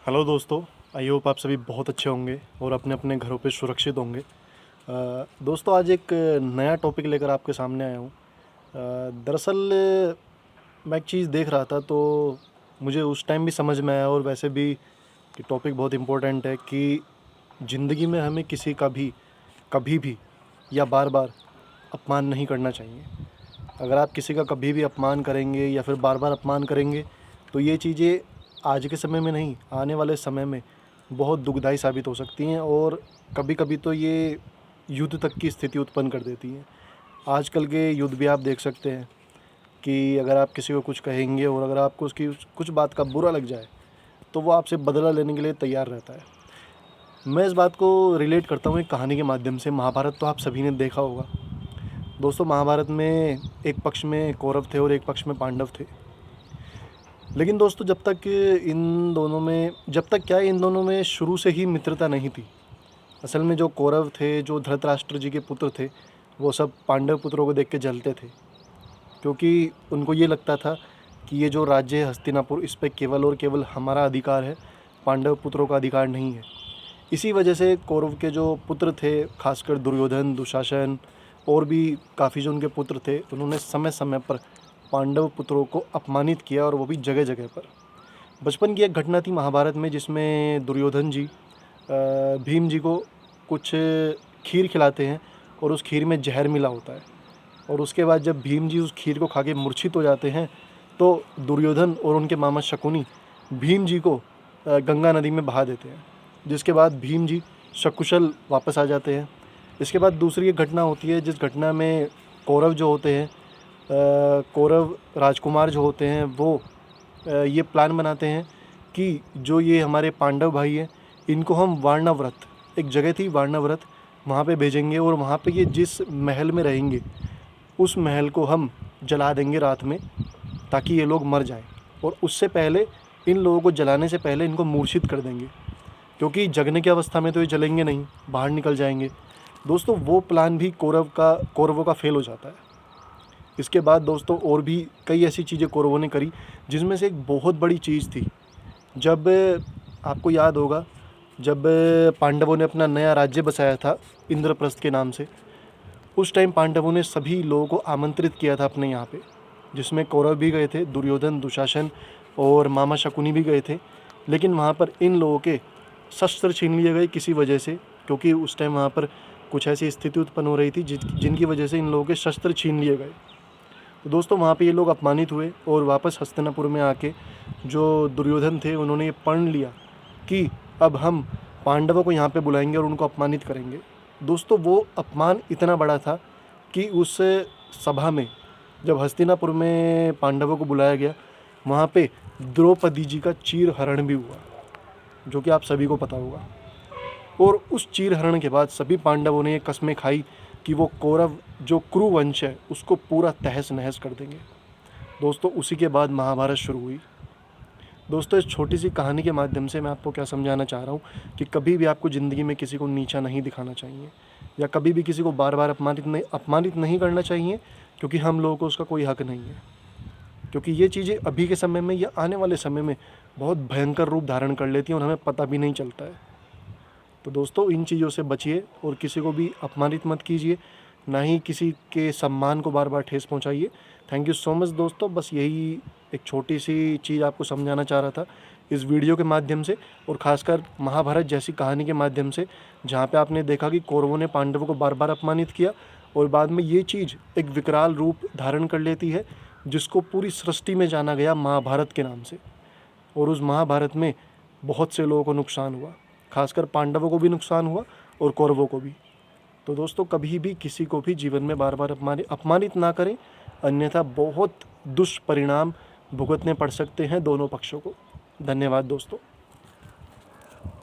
Hello दोस्तों। I hope आप सभी बहुत अच्छे होंगे और अपने अपने घरों पे सुरक्षित होंगे। दोस्तों, आज एक नया टॉपिक लेकर आपके सामने आया हूँ। दरअसल मैं एक चीज़ देख रहा था तो मुझे उस टाइम भी समझ में आया और वैसे भी कि टॉपिक बहुत इम्पोर्टेंट है कि ज़िंदगी में हमें किसी का भी कभी भी या बार बार अपमान नहीं करना चाहिए। अगर आप किसी का कभी भी अपमान करेंगे या फिर बार बार अपमान करेंगे तो ये चीज़ें आज के समय में नहीं, आने वाले समय में बहुत दुखदाई साबित हो सकती हैं और कभी कभी तो ये युद्ध तक की स्थिति उत्पन्न कर देती हैं। आजकल के युद्ध भी आप देख सकते हैं कि अगर आप किसी को कुछ कहेंगे और अगर आपको उसकी कुछ बात का बुरा लग जाए तो वो आपसे बदला लेने के लिए तैयार रहता है। मैं इस बात को रिलेट करता हूँ एक कहानी के माध्यम से। महाभारत तो आप सभी ने देखा होगा। दोस्तों, महाभारत में एक पक्ष में कौरव थे और एक पक्ष में पांडव थे। लेकिन दोस्तों, इन दोनों में शुरू से ही मित्रता नहीं थी। असल में जो कौरव थे, जो धृतराष्ट्र जी के पुत्र थे, वो सब पांडव पुत्रों को देख के जलते थे, क्योंकि उनको ये लगता था कि ये जो राज्य है हस्तिनापुर, इस पे केवल और केवल हमारा अधिकार है, पांडव पुत्रों का अधिकार नहीं है। इसी वजह से कौरव के जो पुत्र थे, खासकर दुर्योधन, दुशासन और भी काफ़ी जो उनके पुत्र थे, उन्होंने समय समय पर पांडव पुत्रों को अपमानित किया और वो भी जगह जगह पर। बचपन की एक घटना थी महाभारत में जिसमें दुर्योधन जी भीम जी को कुछ खीर खिलाते हैं और उस खीर में जहर मिला होता है। और उसके बाद जब भीम जी उस खीर को खा के मूर्छित हो जाते हैं तो दुर्योधन और उनके मामा शकुनी भीम जी को गंगा नदी में बहा देते हैं, जिसके बाद भीम जी सकुशल वापस आ जाते हैं। इसके बाद दूसरी एक घटना होती है जिस घटना में कौरव जो होते हैं, कौरव राजकुमार जो होते हैं, वो ये प्लान बनाते हैं कि जो ये हमारे पांडव भाई हैं, इनको हम वारणावृत, एक जगह थी वारणावृत, वहाँ पे भेजेंगे और वहाँ पे ये जिस महल में रहेंगे उस महल को हम जला देंगे रात में, ताकि ये लोग मर जाएं। और उससे पहले, इन लोगों को जलाने से पहले इनको मूर्छित कर देंगे, क्योंकि जगने की अवस्था में तो ये जलेंगे नहीं, बाहर निकल जाएंगे। दोस्तों, वो प्लान भी कौरवों का फेल हो जाता है। इसके बाद दोस्तों और भी कई ऐसी चीज़ें कौरवों ने करी, जिसमें से एक बहुत बड़ी चीज़ थी, जब आपको याद होगा, जब पांडवों ने अपना नया राज्य बसाया था इंद्रप्रस्थ के नाम से, उस टाइम पांडवों ने सभी लोगों को आमंत्रित किया था अपने यहाँ पे, जिसमें कौरव भी गए थे, दुर्योधन, दुशासन और मामा शकुनी भी गए थे। लेकिन वहाँ पर इन लोगों के शस्त्र छीन लिए गए किसी वजह से, क्योंकि उस टाइम वहाँ पर कुछ ऐसी स्थिति उत्पन्न हो रही थी जिनकी वजह से इन लोगों के शस्त्र छीन लिए गए। तो दोस्तों, वहाँ पे ये लोग अपमानित हुए और वापस हस्तिनापुर में आके जो दुर्योधन थे, उन्होंने ये प्रण लिया कि अब हम पांडवों को यहाँ पे बुलाएंगे और उनको अपमानित करेंगे। दोस्तों, वो अपमान इतना बड़ा था कि उस सभा में, जब हस्तिनापुर में पांडवों को बुलाया गया, वहाँ पे द्रौपदी जी का चीरहरण भी हुआ, जो कि आप सभी को पता होगा। और उस चीरहरण के बाद सभी पांडवों ने ये कस्में खाई कि वो कौरव जो कुरुवंश है उसको पूरा तहस नहस कर देंगे। दोस्तों, उसी के बाद महाभारत शुरू हुई। दोस्तों, इस छोटी सी कहानी के माध्यम से मैं आपको क्या समझाना चाह रहा हूँ कि कभी भी आपको ज़िंदगी में किसी को नीचा नहीं दिखाना चाहिए, या कभी भी किसी को बार बार अपमानित नहीं करना चाहिए, क्योंकि हम लोगों को उसका कोई हक नहीं है। क्योंकि ये चीज़ें अभी के समय में या आने वाले समय में बहुत भयंकर रूप धारण कर लेती हैं और हमें पता भी नहीं चलता है। तो दोस्तों, इन चीज़ों से बचिए और किसी को भी अपमानित मत कीजिए, ना ही किसी के सम्मान को बार बार ठेस पहुंचाइए। थैंक यू सो मच दोस्तों। बस यही एक छोटी सी चीज़ आपको समझाना चाह रहा था इस वीडियो के माध्यम से, और ख़ासकर महाभारत जैसी कहानी के माध्यम से, जहाँ पे आपने देखा कि कौरवों ने पांडवों को बार बार अपमानित किया और बाद में ये चीज़ एक विकराल रूप धारण कर लेती है, जिसको पूरी सृष्टि में जाना गया महाभारत के नाम से। और उस महाभारत में बहुत से लोगों को नुकसान हुआ, खासकर पांडवों को भी नुकसान हुआ और कौरवों को भी। तो दोस्तों, कभी भी किसी को भी जीवन में बार बार अपमानित ना करें, अन्यथा बहुत दुष्परिणाम भुगतने पड़ सकते हैं दोनों पक्षों को। धन्यवाद दोस्तों।